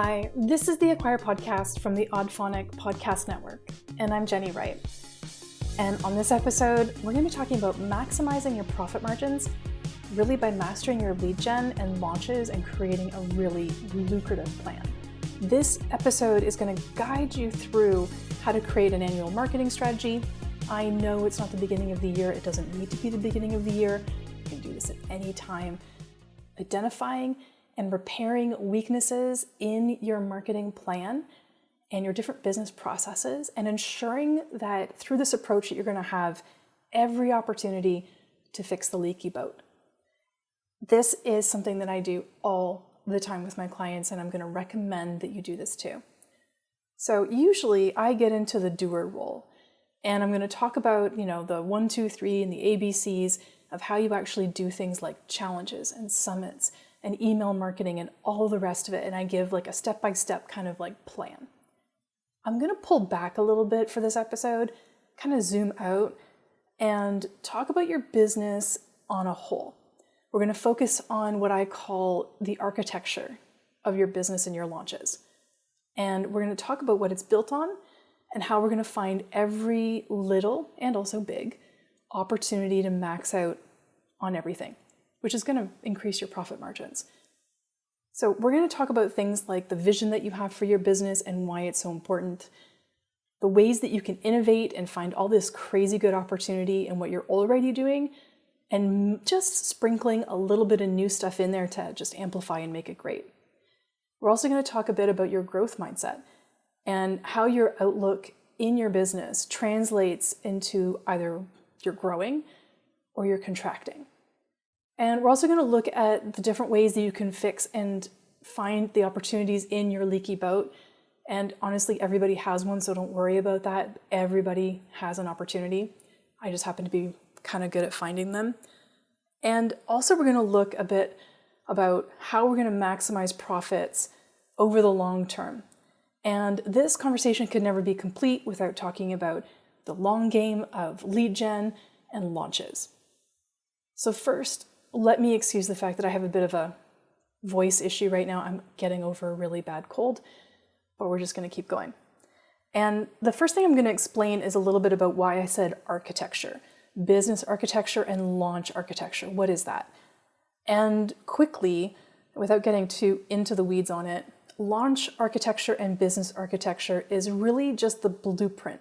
Hi, this is the Acquire podcast from the Oddphonic Podcast Network, and I'm Jenny Wright. And on this episode, we're going to be talking about maximizing your profit margins, really by mastering your lead gen and launches and creating a really lucrative plan. This episode is going to guide you through how to create an annual marketing strategy. I know it's not the beginning of the year. It doesn't need to be the beginning of the year. You can do this at any time. Identifying and repairing weaknesses in your marketing plan and your different business processes, and ensuring that through this approach that you're going to have every opportunity to fix the leaky boat. This is something that I do all the time with my clients, and I'm going to recommend that you do this too. So usually I get into the doer role, and I'm going to talk about, the 1, 2, 3 and the ABCs of how you actually do things like challenges and summits and email marketing and all the rest of it. And I give like a step-by-step kind of like plan. I'm going to pull back a little bit for this episode, kind of zoom out and talk about your business on a whole. We're going to focus on what I call the architecture of your business and your launches. And we're going to talk about what it's built on and how we're going to find every little and also big opportunity to max out on everything, which is going to increase your profit margins. So we're going to talk about things like the vision that you have for your business and why it's so important, the ways that you can innovate and find all this crazy good opportunity in what you're already doing, and just sprinkling a little bit of new stuff in there to just amplify and make it great. We're also going to talk a bit about your growth mindset and how your outlook in your business translates into either you're growing or you're contracting. And we're also going to look at the different ways that you can fix and find the opportunities in your leaky boat. And honestly, everybody has one, so don't worry about that. Everybody has an opportunity. I just happen to be kind of good at finding them. And also we're going to look a bit about how we're going to maximize profits over the long term. And this conversation could never be complete without talking about the long game of lead gen and launches. So first, let me excuse the fact that I have a bit of a voice issue right now. I'm getting over a really bad cold, but we're just going to keep going. And the first thing I'm going to explain is a little bit about why I said architecture, business architecture and launch architecture. What is that? And quickly, without getting too into the weeds on it, launch architecture and business architecture is really just the blueprint,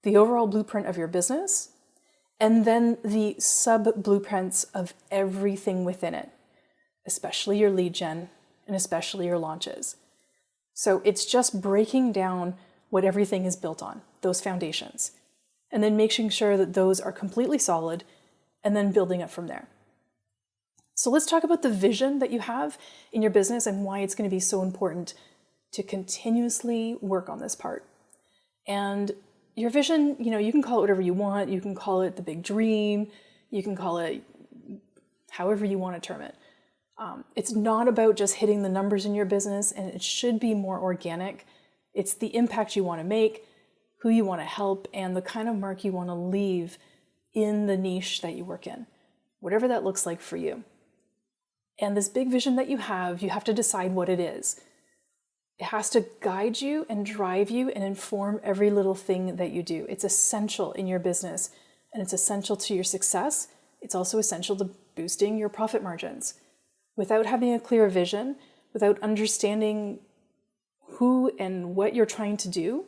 the overall blueprint of your business, and then the sub-blueprints of everything within it, especially your lead gen and especially your launches. So it's just breaking down what everything is built on, those foundations, and then making sure that those are completely solid and then building up from there. So let's talk about the vision that you have in your business and why it's going to be so important to continuously work on this part. And your vision, you can call it whatever you want. You can call it the big dream. You can call it however you want to term it. It's not about just hitting the numbers in your business, and it should be more organic. It's the impact you want to make, who you want to help, and the kind of mark you want to leave in the niche that you work in, whatever that looks like for you. And this big vision that you have to decide what it is. It has to guide you and drive you and inform every little thing that you do. It's essential in your business, and it's essential to your success. It's also essential to boosting your profit margins. Without having a clear vision, without understanding who and what you're trying to do,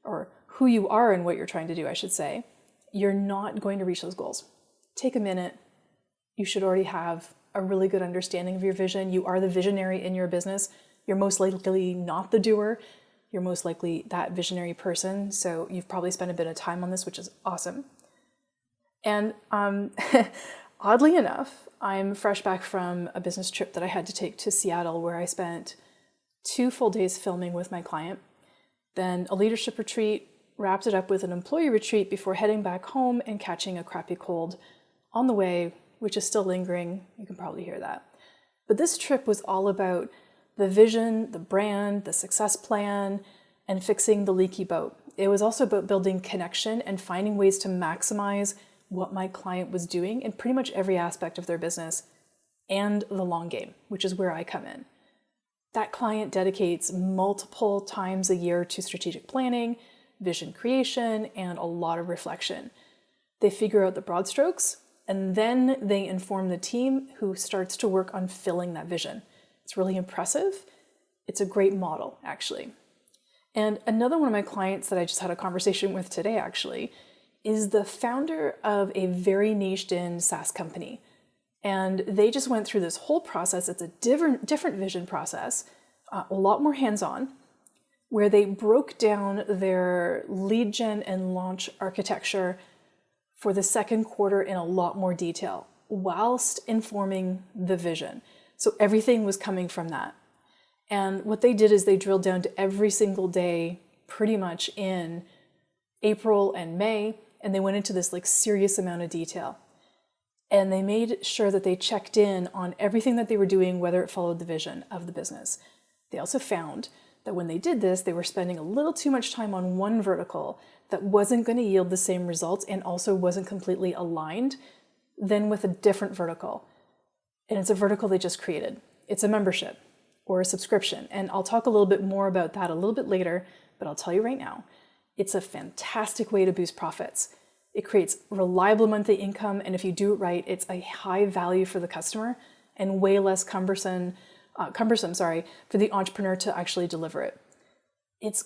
or who you are and what you're trying to do, I should say, you're not going to reach those goals. Take a minute. You should already have a really good understanding of your vision. You are the visionary in your business. You're most likely not the doer. You're most likely that visionary person. So you've probably spent a bit of time on this, which is awesome. And oddly enough, I'm fresh back from a business trip that I had to take to Seattle, where I spent 2 full days filming with my client, then a leadership retreat, wrapped it up with an employee retreat before heading back home and catching a crappy cold on the way, which is still lingering. You can probably hear that. But this trip was all about the vision, the brand, the success plan, and fixing the leaky boat. It was also about building connection and finding ways to maximize what my client was doing in pretty much every aspect of their business and the long game, which is where I come in. That client dedicates multiple times a year to strategic planning, vision creation, and a lot of reflection. They figure out the broad strokes, and then they inform the team who starts to work on filling that vision. It's really impressive. It's a great model, actually. And another one of my clients that I just had a conversation with today, actually, is the founder of a very niched in SaaS company. And they just went through this whole process. It's a different vision process, a lot more hands-on, where they broke down their lead gen and launch architecture for the second quarter in a lot more detail, whilst informing the vision. So everything was coming from that. And what they did is they drilled down to every single day, pretty much in April and May, and they went into this like serious amount of detail. And they made sure that they checked in on everything that they were doing, whether it followed the vision of the business. They also found that when they did this, they were spending a little too much time on one vertical that wasn't going to yield the same results and also wasn't completely aligned than with a different vertical. And it's a vertical they just created. It's a membership or a subscription. And I'll talk a little bit more about that a little bit later, but I'll tell you right now, it's a fantastic way to boost profits. It creates reliable monthly income, and if you do it right, it's a high value for the customer and way less cumbersome for the entrepreneur to actually deliver it. It's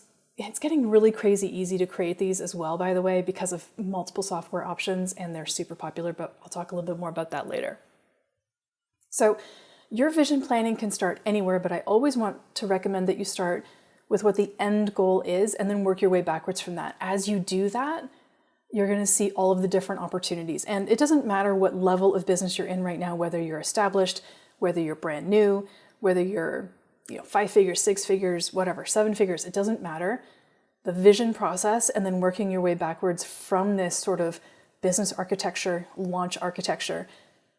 getting really crazy easy to create these as well, by the way, because of multiple software options, and they're super popular, but I'll talk a little bit more about that later. So your vision planning can start anywhere, but I always want to recommend that you start with what the end goal is and then work your way backwards from that. As you do that, you're going to see all of the different opportunities. And it doesn't matter what level of business you're in right now, whether you're established, whether you're brand new, whether you're 5 figures, 6 figures, whatever, 7 figures, it doesn't matter. The vision process and then working your way backwards from this sort of business architecture, launch architecture,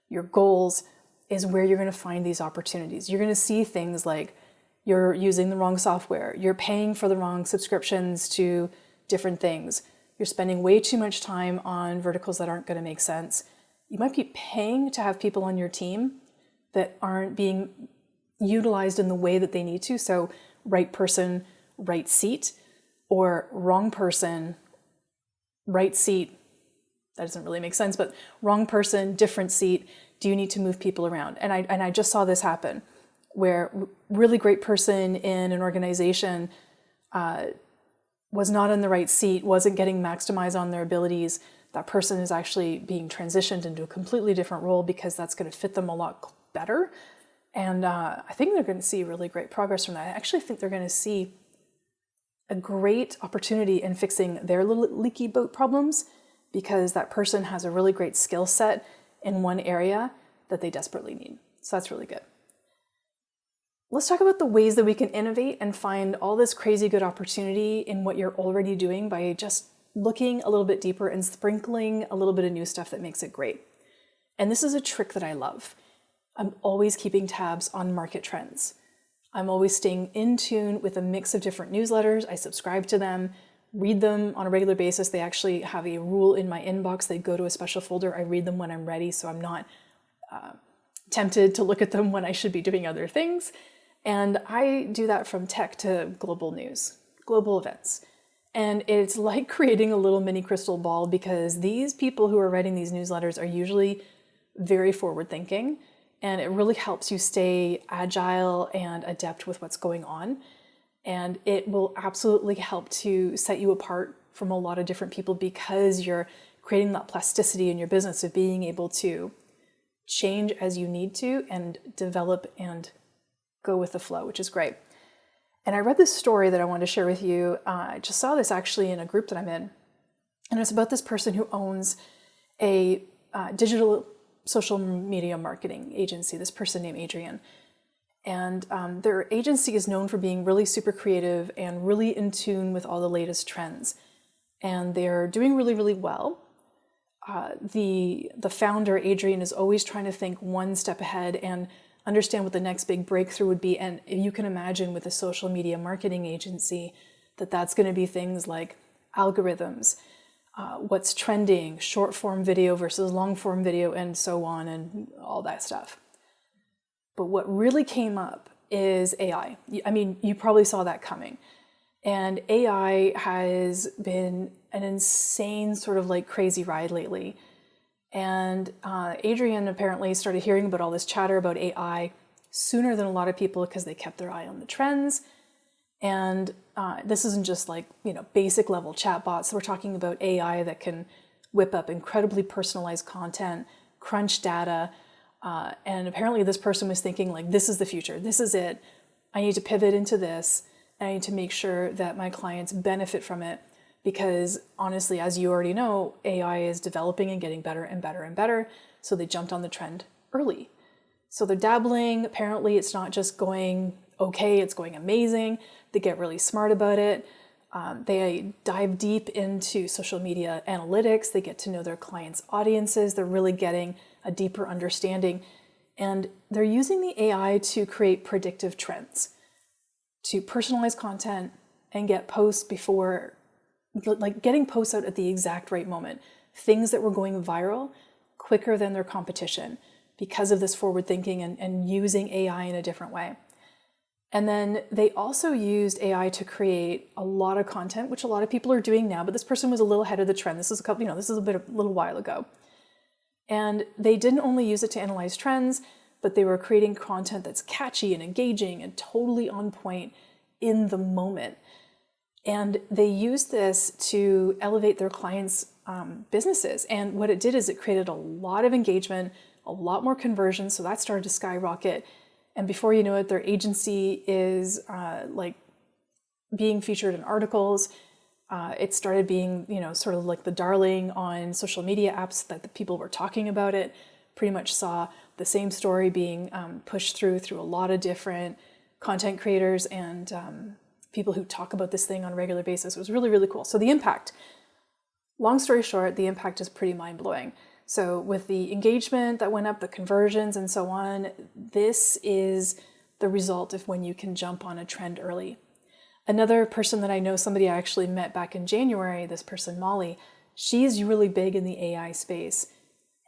your goals is where you're going to find these opportunities. You're going to see things like you're using the wrong software, you're paying for the wrong subscriptions to different things, you're spending way too much time on verticals that aren't going to make sense. You might be paying to have people on your team that aren't being utilized in the way that they need to. So right person, right seat, or wrong person, right seat. That doesn't really make sense, but wrong person, different seat. Do you need to move people around? And I just saw this happen where really great person in an organization was not in the right seat, wasn't getting maximized on their abilities. That person is actually being transitioned into a completely different role because that's going to fit them a lot better. And I think they're going to see really great progress from that. I actually think they're going to see a great opportunity in fixing their little leaky boat problems because that person has a really great skill set in one area that they desperately need. So that's really good. Let's talk about the ways that we can innovate and find all this crazy good opportunity in what you're already doing by just looking a little bit deeper and sprinkling a little bit of new stuff that makes it great. And this is a trick that I love. I'm always keeping tabs on market trends. I'm always staying in tune with a mix of different newsletters. I subscribe to them, read them on a regular basis. They actually have a rule in my inbox. They go to a special folder. I read them when I'm ready, so I'm not tempted to look at them when I should be doing other things. And I do that from tech to global news, global events. And it's like creating a little mini crystal ball because these people who are writing these newsletters are usually very forward thinking. And it really helps you stay agile and adept with what's going on. And it will absolutely help to set you apart from a lot of different people because you're creating that plasticity in your business of being able to change as you need to and develop and go with the flow, which is great. And I read this story that I wanted to share with you. I just saw this actually in a group that I'm in. And it's about this person who owns a digital social media marketing agency, this person named Adrian. And their agency is known for being really super creative and really in tune with all the latest trends. And they're doing really, really well. The founder, Adrian, is always trying to think one step ahead and understand what the next big breakthrough would be. And you can imagine with a social media marketing agency that that's going to be things like algorithms, what's trending, short form video versus long form video, and so on, and all that stuff. But what really came up is AI. I mean, you probably saw that coming. And AI has been an insane sort of like crazy ride lately. And Adrian apparently started hearing about all this chatter about AI sooner than a lot of people because they kept their eye on the trends. And this isn't just like, basic level chatbots. We're talking about AI that can whip up incredibly personalized content, crunch data. And apparently this person was thinking like, this is the future. This is it. I need to pivot into this. And I need to make sure that my clients benefit from it. Because honestly, as you already know, AI is developing and getting better and better and better. So they jumped on the trend early. So they're dabbling. Apparently it's not just going okay, it's going amazing. They get really smart about it. They dive deep into social media analytics. They get to know their clients' audiences. They're really getting a deeper understanding. And they're using the AI to create predictive trends, to personalize content and get posts before, like getting posts out at the exact right moment. Things that were going viral quicker than their competition because of this forward thinking and using AI in a different way. And then they also used AI to create a lot of content, which a lot of people are doing now, but this person was a little ahead of the trend. This is a little while ago. And they didn't only use it to analyze trends, but they were creating content that's catchy and engaging and totally on point in the moment. And they used this to elevate their clients' businesses. And what it did is it created a lot of engagement, a lot more conversion. So that started to skyrocket. And before you know it, their agency is being featured in articles. It started being, sort of like the darling on social media apps that the people were talking about it. Pretty much saw the same story being pushed through a lot of different content creators and people who talk about this thing on a regular basis. It was really, really cool. So the impact, long story short, the impact is pretty mind-blowing. So with the engagement that went up, the conversions and so on, this is the result of when you can jump on a trend early. Another person that I know, somebody I actually met back in January, this person, Molly, she's really big in the AI space.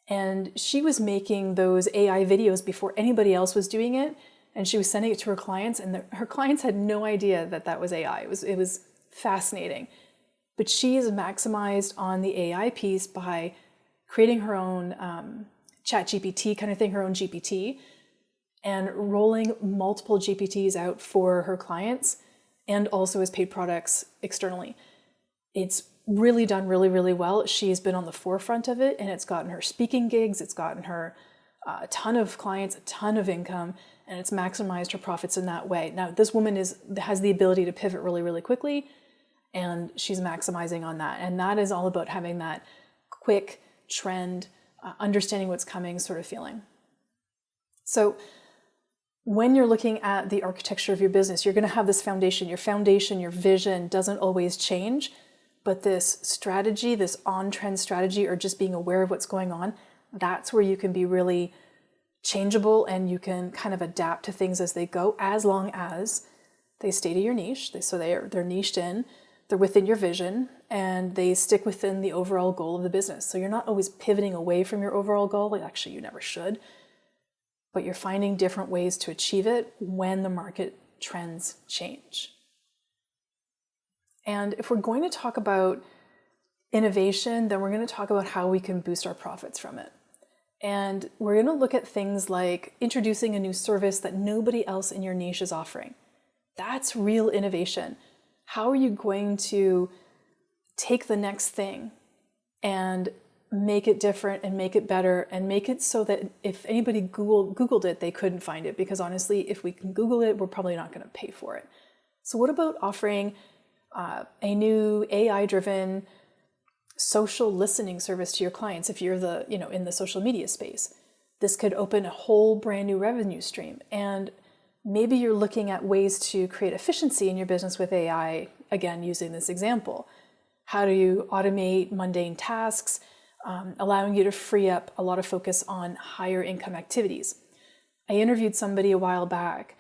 And she was making those AI videos before anybody else was doing it. And she was sending it to her clients, and her clients had no idea that was AI. It was fascinating. But she is maximized on the AI piece by creating her own chat GPT kind of thing, her own GPT, and rolling multiple GPTs out for her clients and also as paid products externally. It's really done really, really well. She's been on the forefront of it, and it's gotten her speaking gigs. It's gotten her a ton of clients, a ton of income, and it's maximized her profits in that way. Now, this woman has the ability to pivot really, really quickly, and she's maximizing on that. And that is all about having that quick trend, understanding what's coming sort of feeling. So when you're looking at the architecture of your business, you're going to have this foundation. Your foundation, your vision doesn't always change, but this strategy, this on-trend strategy, or just being aware of what's going on, that's where you can be really changeable and you can kind of adapt to things as they go, as long as they stay to your niche. They're niched in, they're within your vision, and they stick within the overall goal of the business. So you're not always pivoting away from your overall goal. Actually, you never should. But you're finding different ways to achieve it when the market trends change. And if we're going to talk about innovation, then we're going to talk about how we can boost our profits from it. And we're going to look at things like introducing a new service that nobody else in your niche is offering. That's real innovation. How are you going to take the next thing and make it different and make it better and make it so that if anybody Googled it, they couldn't find it? Because honestly, if we can Google it, we're probably not going to pay for it. So what about offering a new AI-driven social listening service to your clients if you're in the social media space? This could open a whole brand new revenue stream. And maybe you're looking at ways to create efficiency in your business with AI, again, using this example. How do you automate mundane tasks, allowing you to free up a lot of focus on higher income activities? I interviewed somebody a while back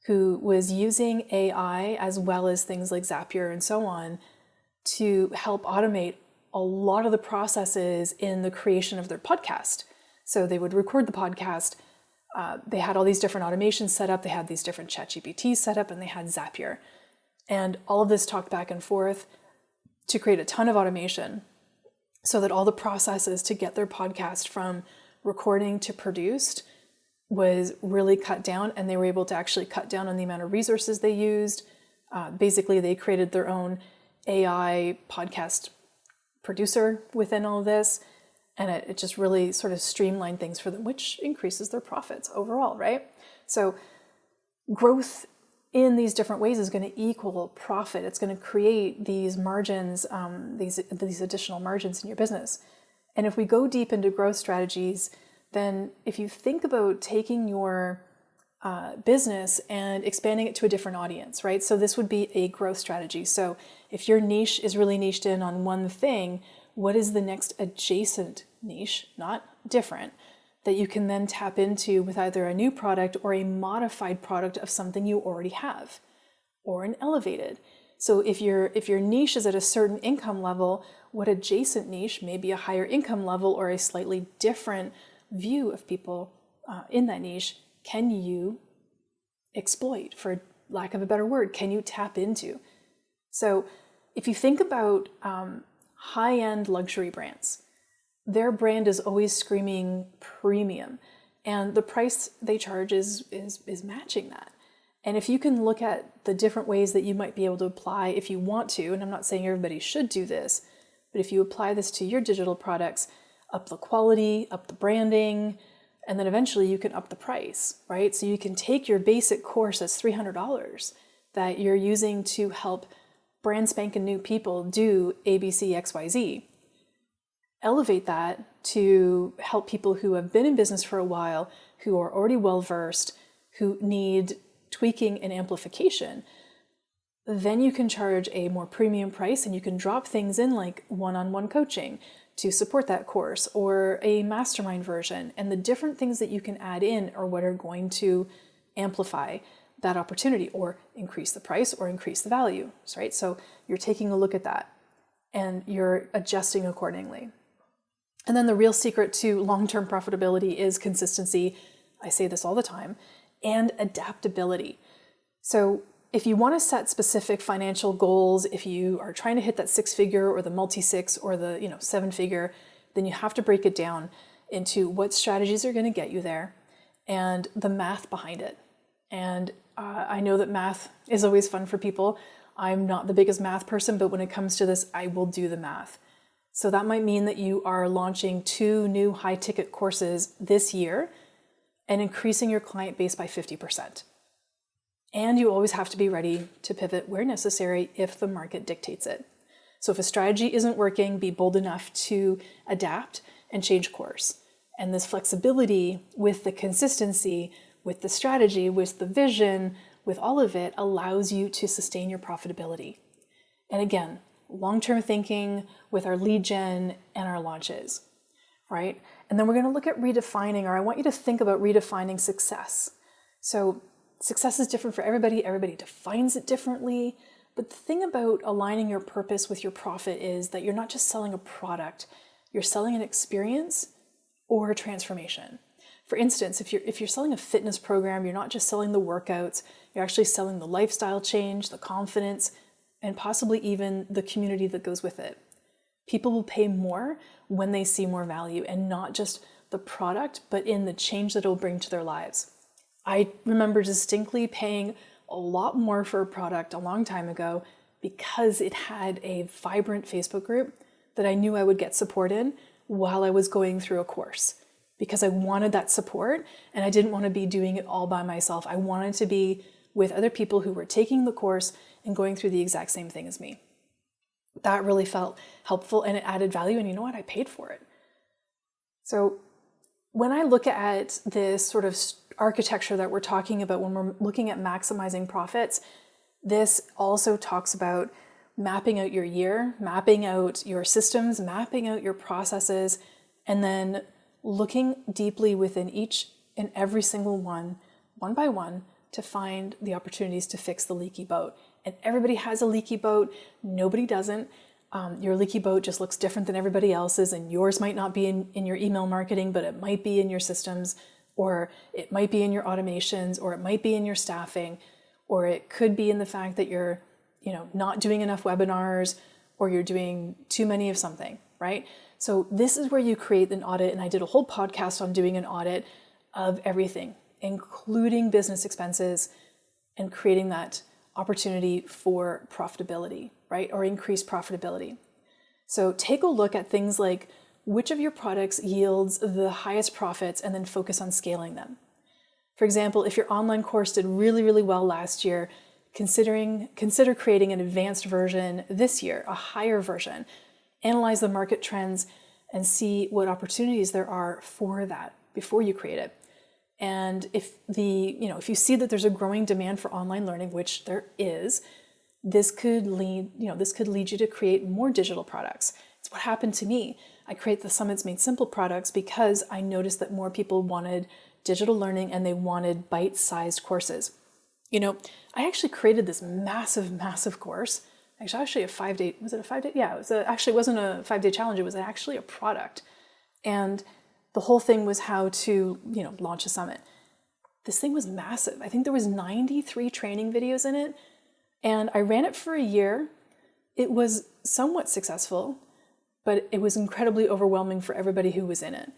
who was using AI as well as things like Zapier and so on to help automate a lot of the processes in the creation of their podcast. So they would record the podcast, They had all these different automations set up, they had these different ChatGPTs set up, and they had Zapier. And all of this talked back and forth to create a ton of automation so that all the processes to get their podcast from recording to produced was really cut down, and they were able to actually cut down on the amount of resources they used. Basically, they created their own AI podcast producer within all of this, and it just really sort of streamlined things for them, which increases their profits overall, right? So growth in these different ways is going to equal profit. It's going to create these margins, these additional margins in your business. And if we go deep into growth strategies, then if you think about taking your business and expanding it to a different audience, right? So this would be a growth strategy. So if your niche is really niched in on one thing, what is the next adjacent niche, not different, that you can then tap into with either a new product or a modified product of something you already have, or an elevated. So if your niche is at a certain income level, what adjacent niche, maybe a higher income level or a slightly different view of people in that niche, can you exploit, for lack of a better word? Can you tap into? So if you think about high-end luxury brands, their brand is always screaming premium, and the price they charge is matching that. And if you can look at the different ways that you might be able to apply, if you want to, and I'm not saying everybody should do this, but if you apply this to your digital products, up the quality, up the branding, and then eventually you can up the price, right? So you can take your basic course that's $300 that you're using to help brand spanking new people do ABC, XYZ. Elevate that to help people who have been in business for a while, who are already well-versed, who need tweaking and amplification. Then you can charge a more premium price, and you can drop things in like one-on-one coaching to support that course, or a mastermind version. And the different things that you can add in are what are going to amplify that opportunity, or increase the price, or increase the value, right? So you're taking a look at that and you're adjusting accordingly. And then the real secret to long-term profitability is consistency. I say this all the time, and adaptability. So if you want to set specific financial goals, if you are trying to hit that 6-figure or the multi-six or the 7-figure, then you have to break it down into what strategies are going to get you there and the math behind it. And I know that math is always fun for people. I'm not the biggest math person, but when it comes to this, I will do the math. So that might mean that you are launching 2 new high-ticket courses this year and increasing your client base by 50%. And you always have to be ready to pivot where necessary if the market dictates it. So if a strategy isn't working, be bold enough to adapt and change course. And this flexibility with the consistency, with the strategy, with the vision, with all of it allows you to sustain your profitability. And again, long-term thinking with our lead gen and our launches, right? And then we're going to look at redefining, or I want you to think about redefining success. So success is different for everybody. Everybody defines it differently. But the thing about aligning your purpose with your profit is that you're not just selling a product, you're selling an experience or a transformation. For instance, if you're selling a fitness program, you're not just selling the workouts, you're actually selling the lifestyle change, the confidence, and possibly even the community that goes with it. People will pay more when they see more value, and not just the product, but in the change that it will bring to their lives. I remember distinctly paying a lot more for a product a long time ago because it had a vibrant Facebook group that I knew I would get support in while I was going through a course, because I wanted that support and I didn't want to be doing it all by myself. I wanted to be with other people who were taking the course and going through the exact same thing as me. That really felt helpful and it added value, and you know what? I paid for it. So when I look at this sort of architecture that we're talking about when we're looking at maximizing profits, this also talks about mapping out your year, mapping out your systems, mapping out your processes, and then looking deeply within each and every single one by one, to find the opportunities to fix the leaky boat. And everybody has a leaky boat. Nobody doesn't. Your leaky boat just looks different than everybody else's, and yours might not be in your email marketing, but it might be in your systems. or it might be in your automations, or it might be in your staffing, or it could be in the fact that you're, not doing enough webinars, or you're doing too many of something, right? So this is where you create an audit, and I did a whole podcast on doing an audit of everything, including business expenses, and creating that opportunity for profitability, right? Or increased profitability. So take a look at things like which of your products yields the highest profits, and then focus on scaling them. For example, if your online course did really, really well last year, consider creating an advanced version this year, a higher version. Analyze the market trends and see what opportunities there are for that before you create it. And if you see that there's a growing demand for online learning, which there is, this could lead you to create more digital products. It's what happened to me. I create the Summits Made Simple products because I noticed that more people wanted digital learning and they wanted bite-sized courses. I actually created this massive, massive course. Actually a 5-day, was it a 5-day? Yeah, it wasn't a 5-day challenge. It was actually a product. And the whole thing was how to, launch a summit. This thing was massive. I think there was 93 training videos in it. And I ran it for a year. It was somewhat successful, but it was incredibly overwhelming for everybody who was in it.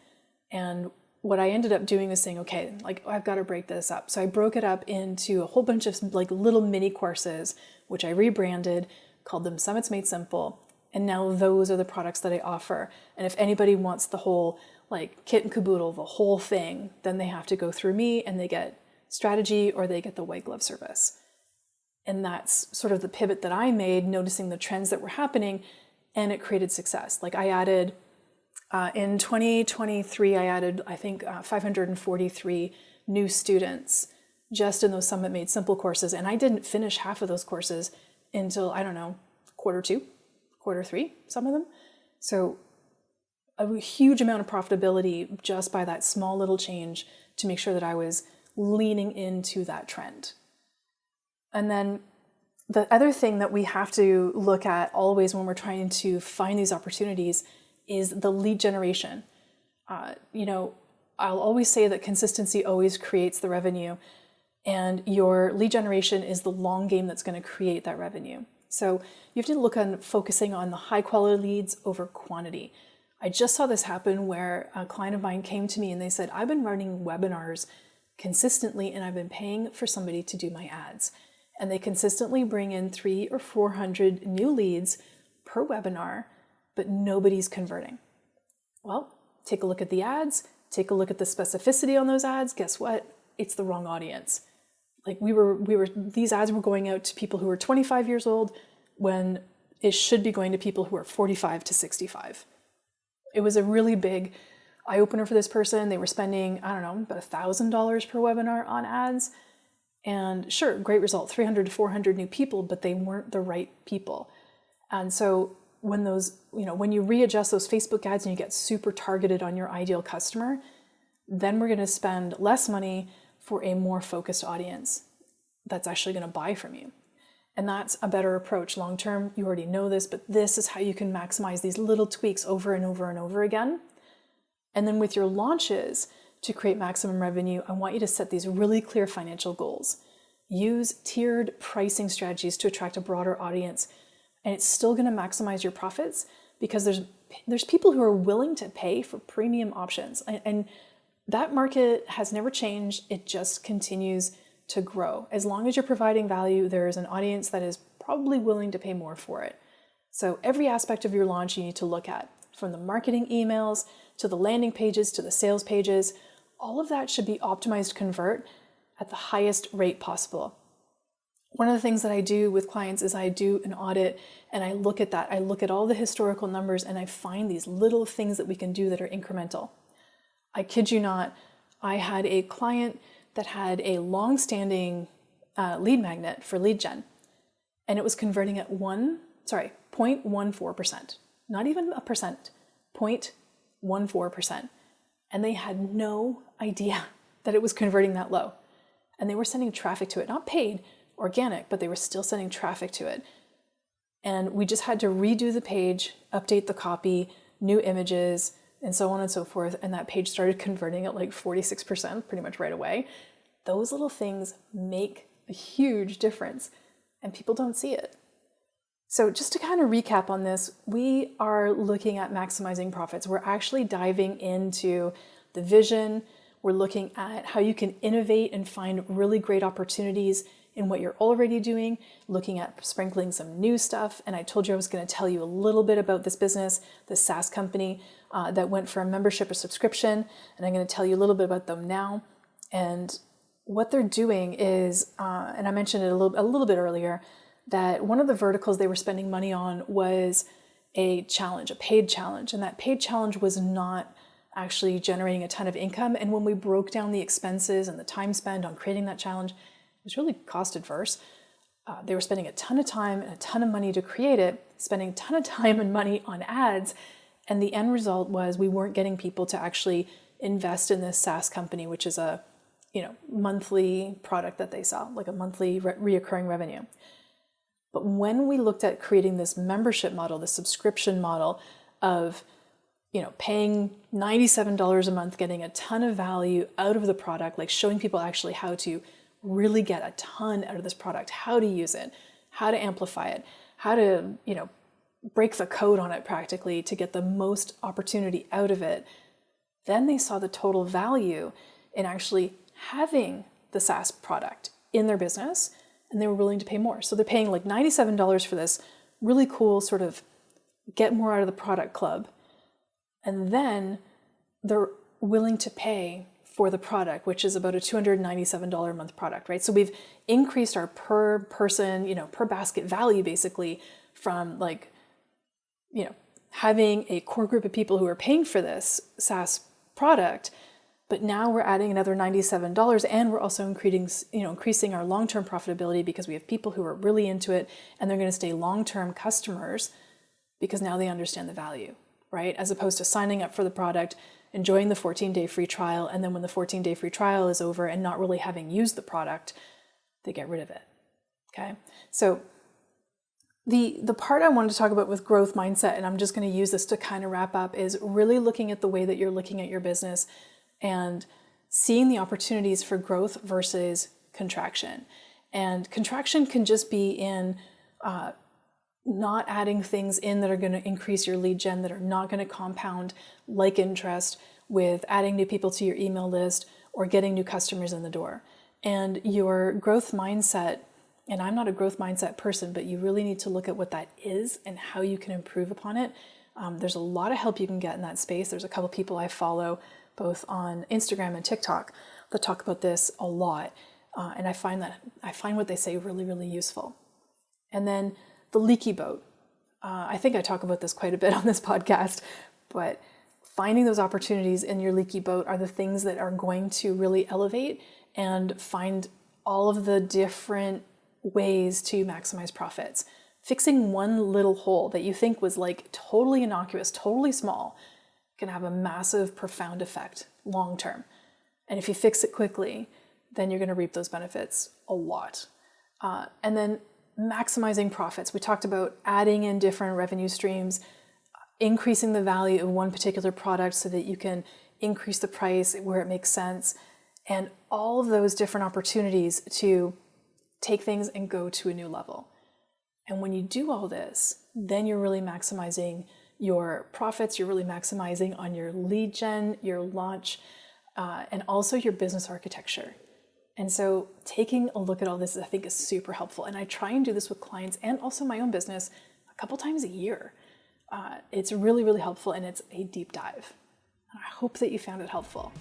And what I ended up doing was saying, okay, I've got to break this up. So I broke it up into a whole bunch of little mini courses, which I rebranded, called them Summits Made Simple. And now those are the products that I offer. And if anybody wants the whole kit and caboodle, the whole thing, then they have to go through me and they get strategy or they get the white glove service. And that's sort of the pivot that I made, noticing the trends that were happening, and it created success. I added, in 2023, I added, I think, 543 new students just in those Summit Made Simple courses. And I didn't finish half of those courses until, quarter 2, quarter 3, some of them. So a huge amount of profitability just by that small little change to make sure that I was leaning into that trend. And then the other thing that we have to look at always when we're trying to find these opportunities is the lead generation. I'll always say that consistency always creates the revenue, and your lead generation is the long game that's going to create that revenue. So you have to look on focusing on the high quality leads over quantity. I just saw this happen where a client of mine came to me and they said, I've been running webinars consistently and I've been paying for somebody to do my ads. And they consistently bring in 300 or 400 new leads per webinar, but nobody's converting. Well, take a look at the ads, take a look at the specificity on those ads. Guess what? It's the wrong audience. These ads were going out to people who were 25 years old when it should be going to people who are 45 to 65. It was a really big eye-opener for this person. They were spending, about $1,000 per webinar on ads. And sure, great result, 300 to 400 new people, but they weren't the right people. And so when you readjust those Facebook ads and you get super targeted on your ideal customer, then we're going to spend less money for a more focused audience that's actually going to buy from you. And that's a better approach long term. You already know this, but this is how you can maximize these little tweaks over and over and over again. And then with your launches, to create maximum revenue, I want you to set these really clear financial goals. Use tiered pricing strategies to attract a broader audience. And it's still going to maximize your profits because there's people who are willing to pay for premium options. And that market has never changed. It just continues to grow. As long as you're providing value, there is an audience that is probably willing to pay more for it. So every aspect of your launch you need to look at, from the marketing emails to the landing pages to the sales pages. All of that should be optimized to convert at the highest rate possible. One of the things that I do with clients is I do an audit and I look at that. I look at all the historical numbers and I find these little things that we can do that are incremental. I kid you not, I had a client that had a long-standing lead magnet for lead gen, and it was converting at 0.14%, not even a percent, 0.14%. And they had no idea that it was converting that low. And they were sending traffic to it, not paid, organic, but they were still sending traffic to it. And we just had to redo the page, update the copy, new images, and so on and so forth. And that page started converting at like 46% pretty much right away. Those little things make a huge difference and people don't see it. So just to kind of recap on this, we are looking at maximizing profits. We're actually diving into the vision. We're looking at how you can innovate and find really great opportunities in what you're already doing, looking at sprinkling some new stuff. And I told you I was going to tell you a little bit about this business, this SaaS company that went for a membership or subscription. And I'm going to tell you a little bit about them now. And what they're doing is, and I mentioned it a little bit earlier, that one of the verticals they were spending money on was a challenge, a paid challenge. And that paid challenge was not actually generating a ton of income. And when we broke down the expenses and the time spent on creating that challenge, it was really cost adverse. They were spending a ton of time and a ton of money to create it, spending a ton of time and money on ads. And the end result was we weren't getting people to actually invest in this SaaS company, which is a monthly product that they sell, like a monthly reoccurring revenue. But when we looked at creating this membership model, this subscription model of, paying $97 a month, getting a ton of value out of the product, like showing people actually how to really get a ton out of this product, how to use it, how to amplify it, how to, break the code on it practically to get the most opportunity out of it, then they saw the total value in actually having the SaaS product in their business, and they were willing to pay more. So they're paying like $97 for this really cool sort of get more out of the product club. And then they're willing to pay for the product, which is about a $297 a month product, right? So we've increased our per person, per basket value basically from having a core group of people who are paying for this SaaS product. But now we're adding another $97 and we're also increasing our long-term profitability because we have people who are really into it and they're going to stay long-term customers because now they understand the value, right? As opposed to signing up for the product, enjoying the 14-day free trial, and then when the 14-day free trial is over and not really having used the product, they get rid of it, okay? So the part I wanted to talk about with growth mindset, and I'm just going to use this to kind of wrap up, is really looking at the way that you're looking at your business and seeing the opportunities for growth versus contraction. And contraction can just be in not adding things in that are going to increase your lead gen, that are not going to compound like interest with adding new people to your email list or getting new customers in the door. And your growth mindset, and I'm not a growth mindset person, but you really need to look at what that is and how you can improve upon it. There's a lot of help you can get in that space. There's a couple people I follow both on Instagram and TikTok that talk about this a lot. And I find what they say really, really useful. And then the leaky boat. I think I talk about this quite a bit on this podcast, but finding those opportunities in your leaky boat are the things that are going to really elevate and find all of the different ways to maximize profits. Fixing one little hole that you think was like totally innocuous, totally small, can have a massive, profound effect long term. And if you fix it quickly, then you're going to reap those benefits a lot. And then maximizing profits. We talked about adding in different revenue streams, increasing the value of one particular product so that you can increase the price where it makes sense, and all of those different opportunities to take things and go to a new level. And when you do all this, then you're really maximizing your profits, you're really maximizing on your lead gen, your launch, and also your business architecture. And so taking a look at all this, I think, is super helpful. And I try and do this with clients and also my own business a couple times a year. It's really, really helpful, and it's a deep dive. And I hope that you found it helpful.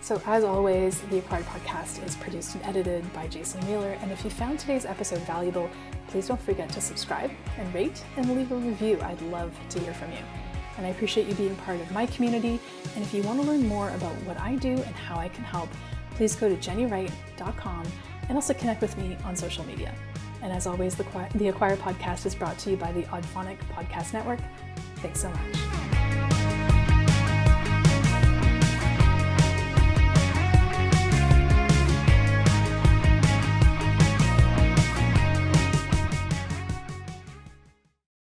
So as always, the Acquired Podcast is produced and edited by Jason Wheeler. And if you found today's episode valuable, please don't forget to subscribe and rate and leave a review. I'd love to hear from you. And I appreciate you being part of my community. And if you want to learn more about what I do and how I can help, please go to jennywright.com and also connect with me on social media. And as always, the Acquire Podcast is brought to you by the Oddphonic Podcast Network. Thanks so much.